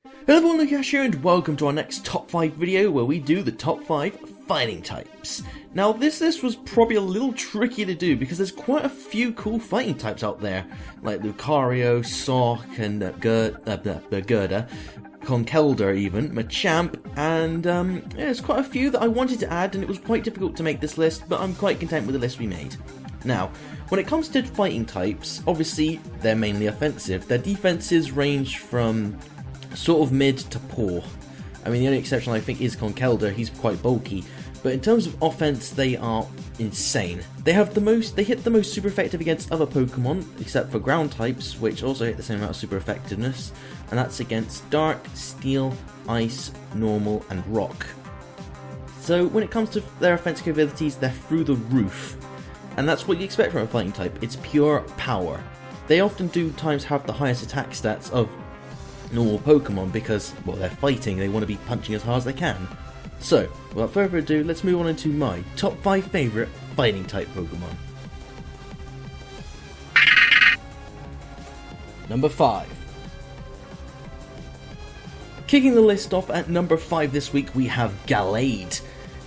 Hello everyone, LucaYasha and welcome to our next top 5 video where we do the top 5 fighting types. Now this list was probably a little tricky to do because there's quite a few cool fighting types out there, like Lucario, Sock, and Gerda, Conkeldurr even, Machamp, and yeah, there's quite a few that I wanted to add and it was quite difficult to make this list, but I'm quite content with the list we made. Now, when it comes to fighting types, obviously they're mainly offensive. Their defenses range from sort of mid to poor. I mean, the only exception I think is Conkeldurr, he's quite bulky, but in terms of offense they are insane. They hit the most super effective against other Pokemon, except for ground types, which also hit the same amount of super effectiveness, and that's against Dark, Steel, Ice, Normal, and Rock. So when it comes to their offensive abilities, they're through the roof, and that's what you expect from a fighting type. It's pure power. They often do times have the highest attack stats of normal Pokemon because, well, they're fighting, they want to be punching as hard as they can. So, without further ado, let's move on into my top 5 favourite fighting type Pokemon. Number 5. Kicking the list off at number 5 this week we have Gallade.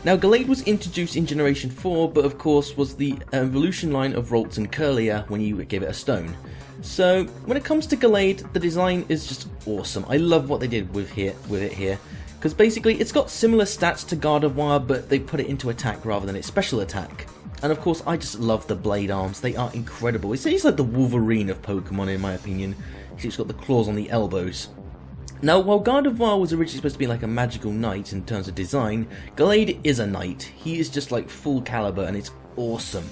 Now Gallade was introduced in Generation 4, but of course was the evolution line of Ralts and Curlier when you gave it a stone. So when it comes to Gallade, the design is just awesome. I love what they did with it here, because basically it's got similar stats to Gardevoir, but they put it into attack rather than its special attack. And of course I just love the blade arms, they are incredible. It's like the Wolverine of Pokemon in my opinion. It's got the claws on the elbows. Now, while Gardevoir was originally supposed to be like a magical knight in terms of design, Gallade is a knight. He is just like full caliber and it's awesome.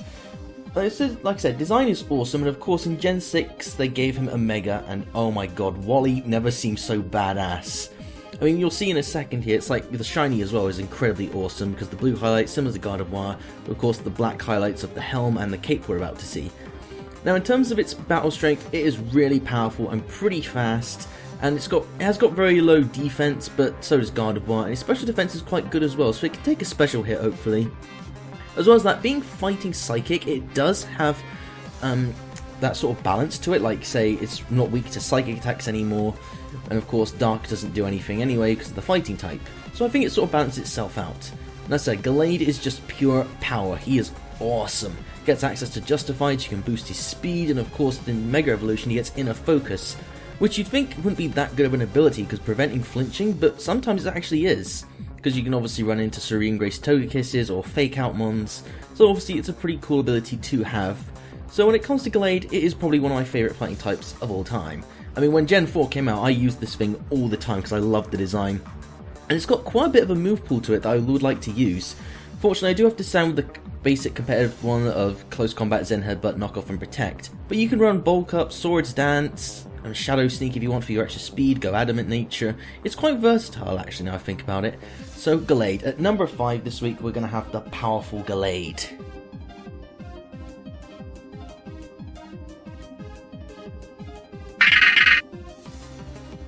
Like I said, design is awesome, and of course in Gen 6 they gave him a Mega, and oh my god, Wally never seemed so badass. I mean, you'll see in a second here, it's like the shiny as well is incredibly awesome because the blue highlights similar to Gardevoir, but of course the black highlights of the helm and the cape we're about to see. Now in terms of its battle strength, it is really powerful and pretty fast. And it has got very low defense, but so does Gardevoir, and its special defense is quite good as well, so it can take a special hit hopefully. As well as that, being fighting psychic, it does have that sort of balance to it, like say it's not weak to psychic attacks anymore, and of course Dark doesn't do anything anyway because of the fighting type, so I think it sort of balances itself out. And as I said, Gallade is just pure power. He is awesome. Gets access to Justified, so you can boost his speed, and of course in Mega Evolution he gets Inner Focus, which you'd think wouldn't be that good of an ability because preventing flinching, but sometimes it actually is, because you can obviously run into Serene Grace Togekisses or Fake Out Mons, so obviously it's a pretty cool ability to have. So when it comes to Gallade, it is probably one of my favourite fighting types of all time. I mean, when Gen 4 came out, I used this thing all the time because I loved the design, and it's got quite a bit of a move pool to it that I would like to use. Fortunately, I do have to stand with the basic competitive one of Close Combat, Zen Headbutt, Knockoff and Protect, but you can run Bulk Up, Swords Dance, and Shadow Sneak if you want for your extra speed, go Adamant Nature. It's quite versatile actually now I think about it. So Gallade. At number 5 this week we're going to have the powerful Gallade.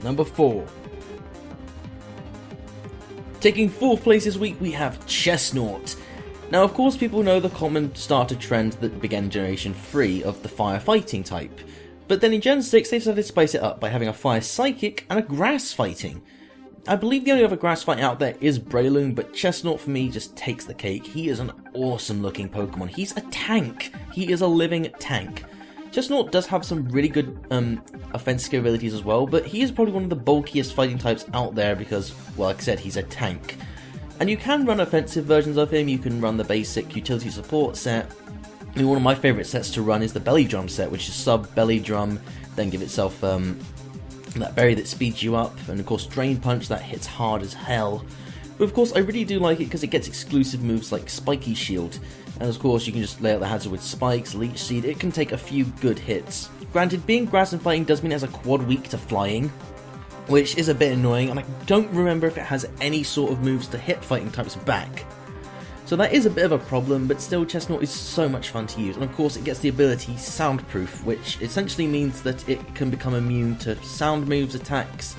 Number 4. Taking 4th place this week we have Chestnut. Now of course people know the common starter trend that began in Generation 3 of the fire fighting type. But then in Gen 6 they decided to spice it up by having a fire psychic and a grass fighting. I believe the only other grass fighting out there is Breloom, but Chestnut for me just takes the cake. He is an awesome looking Pokemon. He's a tank. He is a living tank. Chestnut does have some really good offensive abilities as well, but he is probably one of the bulkiest fighting types out there because, well, like I said, he's a tank. And you can run offensive versions of him. You can run the basic utility support set. I mean, one of my favourite sets to run is the Belly Drum set, which is sub Belly Drum, then give itself that berry that speeds you up, and of course Drain Punch that hits hard as hell. But of course I really do like it because it gets exclusive moves like Spiky Shield, and of course you can just lay out the hazard with Spikes, Leech Seed. It can take a few good hits. Granted, being grass and fighting does mean it has a quad weak to flying, which is a bit annoying, and I don't remember if it has any sort of moves to hit fighting types back. So that is a bit of a problem, but still Chestnut is so much fun to use, and of course it gets the ability Soundproof, which essentially means that it can become immune to sound moves, attacks,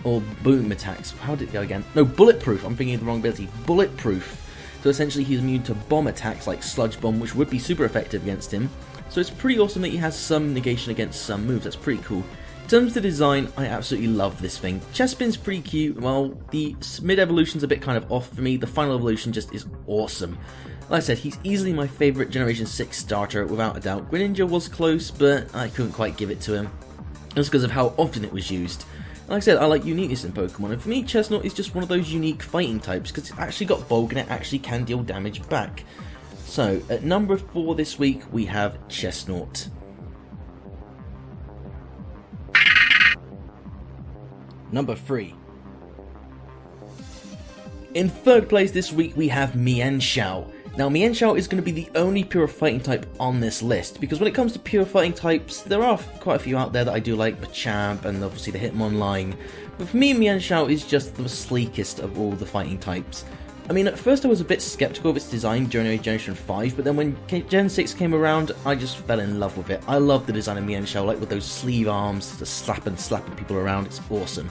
or boom attacks. How did it go again? No, Bulletproof, I'm thinking of the wrong ability. Bulletproof. So essentially he's immune to bomb attacks like Sludge Bomb, which would be super effective against him. So it's pretty awesome that he has some negation against some moves, that's pretty cool. In terms of the design, I absolutely love this thing. Chespin's pretty cute, while the mid-evolution's a bit kind of off for me. The final evolution just is awesome. Like I said, he's easily my favourite Generation 6 starter, without a doubt. Greninja was close, but I couldn't quite give it to him. That's because of how often it was used. Like I said, I like uniqueness in Pokemon, and for me, Chestnut is just one of those unique fighting types, because it's actually got bulk and it actually can deal damage back. So, at number 4 this week, we have Chestnut. Number 3. In third place this week we have Mienshao. Now Mienshao is going to be the only pure fighting type on this list, because when it comes to pure fighting types, there are quite a few out there that I do like, Machamp and obviously the Hitmonlee. But for me, Mienshao is just the sleekest of all the fighting types. I mean, at first I was a bit skeptical of its design during Generation 5, but then when Gen 6 came around, I just fell in love with it. I love the design of Mienshao, like with those sleeve arms, just slapping people around, it's awesome.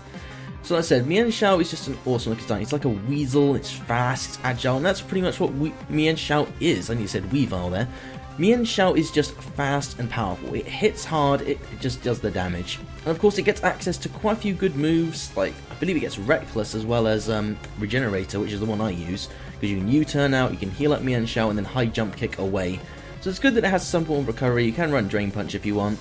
So like I said, Mienshao is just an awesome looking design. It's like a weasel, it's fast, it's agile, and that's pretty much what Mienshao is. I need to say Weavile there. Mienshao is just fast and powerful. It hits hard, it just does the damage. And of course it gets access to quite a few good moves, like I believe it gets Reckless as well as Regenerator, which is the one I use. Because you can U-turn out, you can heal up Mienshao and then high jump kick away. So it's good that it has some form of recovery. You can run Drain Punch if you want.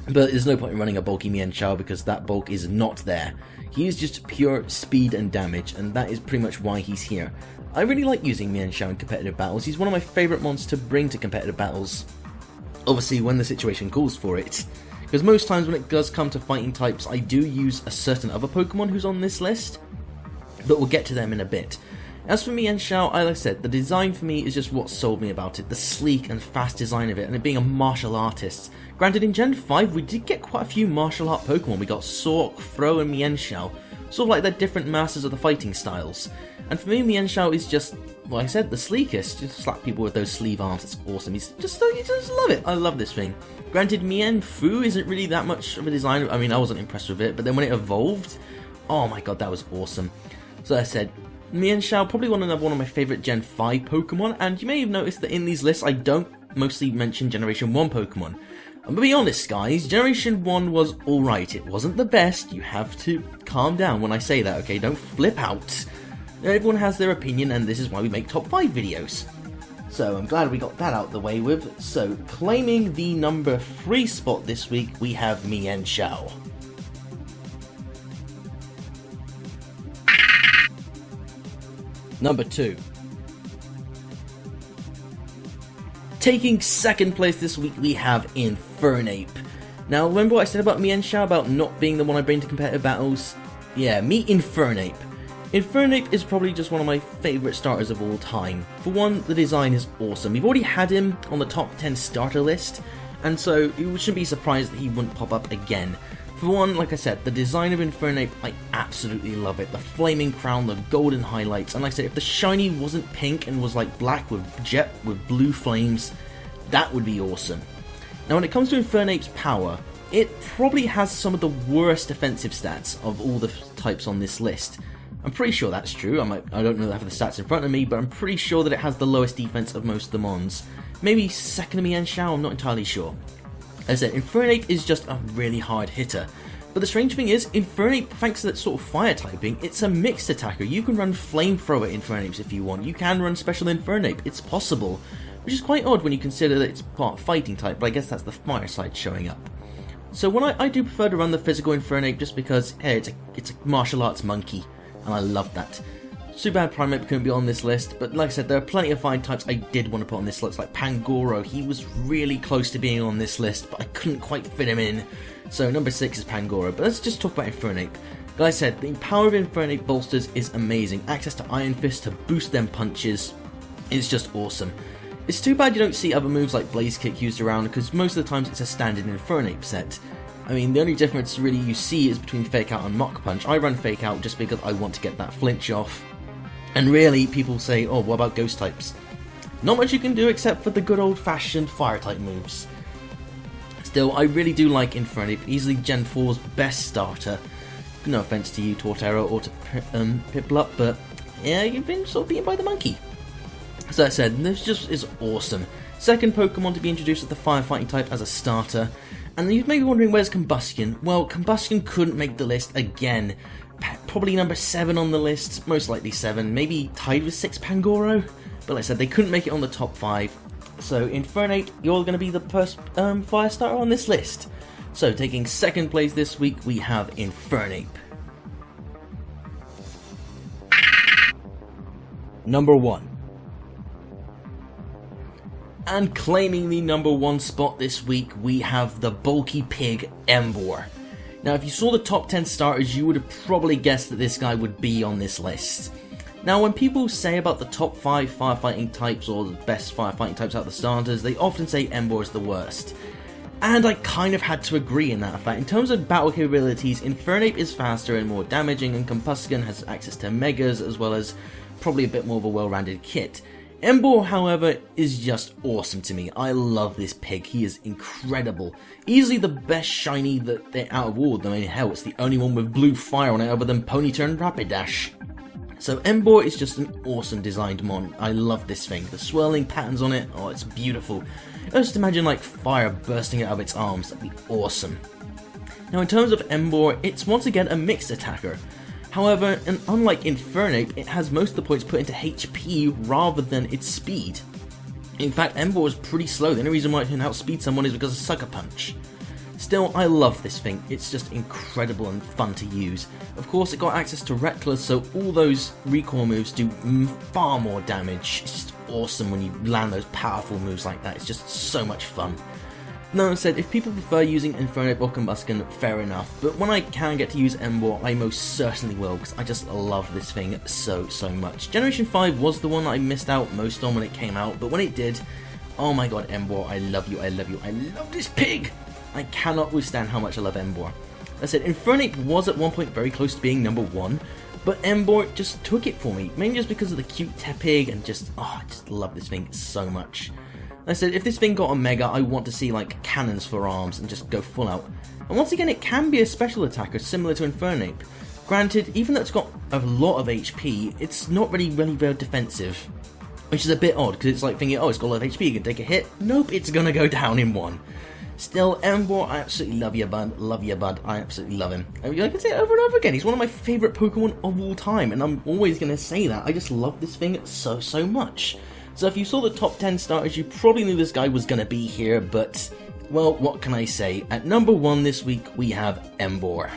But there's no point in running a bulky Mienshao because that bulk is not there. He is just pure speed and damage, and that is pretty much why he's here. I really like using Mienshao in competitive battles. He's one of my favourite mons to bring to competitive battles. Obviously when the situation calls for it. Because most times when it does come to fighting types, I do use a certain other Pokemon who's on this list. But we'll get to them in a bit. As for Mienshao, like I said, the design for me is just what sold me about it. The sleek and fast design of it, and it being a martial artist. Granted, in Gen 5 we did get quite a few martial art Pokemon. We got Sork, Throh and Mienshao. Sort of like they're different masters of the fighting styles. And for me, Mienshao is just, like I said, the sleekest. Just slap people with those sleeve arms, it's awesome. You just love it. I love this thing. Granted, Mienfoo isn't really that much of a design. I mean, I wasn't impressed with it, but then when it evolved, oh my god, that was awesome. So like I said, Mienshao, probably one of my favourite Gen 5 Pokemon, and you may have noticed that in these lists I don't mostly mention Generation 1 Pokemon. I'm gonna be honest guys, Generation 1 was alright, it wasn't the best, you have to calm down when I say that, okay, don't flip out. Everyone has their opinion and this is why we make top 5 videos. So I'm glad we got that out the way with. So claiming the number 3 spot this week we have Mienshao. Number 2. Taking second place this week we have Infernape. Now remember what I said about Mienshao about not being the one I bring to competitive battles? Yeah, meet Infernape. Infernape is probably just one of my favourite starters of all time. For one, the design is awesome. We've already had him on the top 10 starter list, and so you shouldn't be surprised that he wouldn't pop up again. For one, like I said, the design of Infernape, I absolutely love it. The flaming crown, the golden highlights, and like I said, if the shiny wasn't pink and was like black with jet with blue flames, that would be awesome. Now when it comes to Infernape's power, it probably has some of the worst defensive stats of all the types on this list. I'm pretty sure that's true. I don't know if I have the stats in front of me, but I'm pretty sure that it has the lowest defense of most of the mons. Maybe second to Mienshao, I'm not entirely sure. As I said, Infernape is just a really hard hitter. But the strange thing is, Infernape, thanks to that sort of fire typing, it's a mixed attacker. You can run Flamethrower Infernapes if you want. You can run Special Infernape. It's possible. Which is quite odd when you consider that it's part fighting type, but I guess that's the fire side showing up. So when I do prefer to run the physical Infernape just because, hey, it's a martial arts monkey. And I love that. Too bad Primeape couldn't be on this list, but like I said, there are plenty of fine types I did want to put on this list, like Pangoro. He was really close to being on this list, but I couldn't quite fit him in. So number 6 is Pangoro, but let's just talk about Infernape. Like I said, the power of Infernape bolsters is amazing. Access to Iron Fist to boost them punches is just awesome. It's too bad you don't see other moves like Blaze Kick used around, because most of the times it's a standard Infernape set. I mean, the only difference really you see is between Fake Out and Mach Punch. I run Fake Out just because I want to get that flinch off. And really, people say, oh, what about ghost types? Not much you can do except for the good old-fashioned fire type moves. Still, I really do like Infernape, easily Gen 4's best starter. No offense to you, Torterra, or to Piplup, but yeah, you've been sort of beaten by the monkey. As I said, this just is awesome. Second Pokemon to be introduced with the firefighting type as a starter. And you may be wondering, where's Combustion? Well, Combustion couldn't make the list again. Probably number 7 on the list, most likely 7, maybe tied with 6 Pangoro. But like I said, they couldn't make it on the top 5. So Infernape, you're going to be the first fire starter on this list. So taking second place this week, we have Infernape. Number 1. And claiming the number 1 spot this week, we have the bulky pig Emboar. Now, if you saw the top 10 starters, you would have probably guessed that this guy would be on this list. Now, when people say about the top 5 firefighting types or the best firefighting types out of the starters, they often say Emboar is the worst. And I kind of had to agree in that fact. In terms of battle capabilities, Infernape is faster and more damaging, and Combustion has access to megas as well as probably a bit more of a well-rounded kit. Emboar, however, is just awesome to me. I love this pig. He is incredible. Easily the best shiny that they're out of all of them. I mean, hell, it's the only one with blue fire on it other than Ponyta and Rapidash. So Emboar is just an awesome designed mon. I love this thing. The swirling patterns on it, oh, it's beautiful. Just imagine like fire bursting out of its arms. That'd be awesome. Now, in terms of Emboar, it's once again a mixed attacker. However, and unlike Infernape, it has most of the points put into HP rather than its speed. In fact, Emboar is pretty slow. The only reason why it can outspeed someone is because of Sucker Punch. Still, I love this thing. It's just incredible and fun to use. Of course, it got access to Reckless, so all those recoil moves do far more damage. It's just awesome when you land those powerful moves like that. It's just so much fun. That said, if people prefer using Infernape or Combustion, fair enough, but when I can get to use Emboar, I most certainly will, because I just love this thing so much. Generation 5 was the one I missed out most on when it came out, but when it did, oh my god, Emboar, I love you, I love you, I love this pig! I cannot withstand how much I love Emboar. I said, Infernape was at one point very close to being number 1, but Emboar just took it for me, mainly just because of the cute Tepig and just, oh, I just love this thing so much. I said, if this thing got a Mega, I want to see like cannons for arms and just go full out. And once again, it can be a special attacker similar to Infernape. Granted, even though it's got a lot of HP, it's not really very defensive. Which is a bit odd, because it's like thinking, oh, it's got a lot of HP, you can take a hit. Nope, it's gonna go down in 1. Still, Emboar, I absolutely love you, bud, I absolutely love him. I mean, I can say it over and over again, he's one of my favourite Pokemon of all time, and I'm always gonna say that. I just love this thing so much. So if you saw the top 10 starters, you probably knew this guy was going to be here, but, well, what can I say? At number 1 this week, we have Emboar.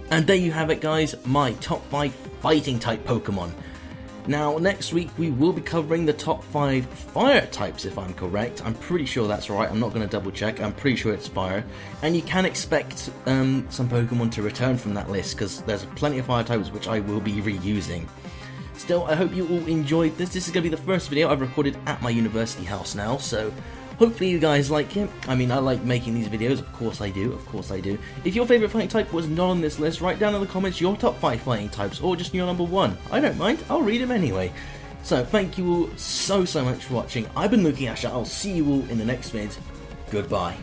And there you have it, guys, my top 5 fighting type Pokemon. Now, next week, we will be covering the top 5 fire types, if I'm correct. I'm pretty sure that's right, I'm not going to double check, I'm pretty sure it's fire. And you can expect some Pokemon to return from that list, because there's plenty of fire types which I will be reusing. Still, I hope you all enjoyed this. This is going to be the first video I've recorded at my university house now, so hopefully you guys like it. I mean, I like making these videos, of course I do, If your favourite fighting type was not on this list, write down in the comments your top 5 fighting types, or just your number 1. I don't mind, I'll read them anyway. So, thank you all so much for watching. I've been LucaYasha, I'll see you all in the next vid. Goodbye.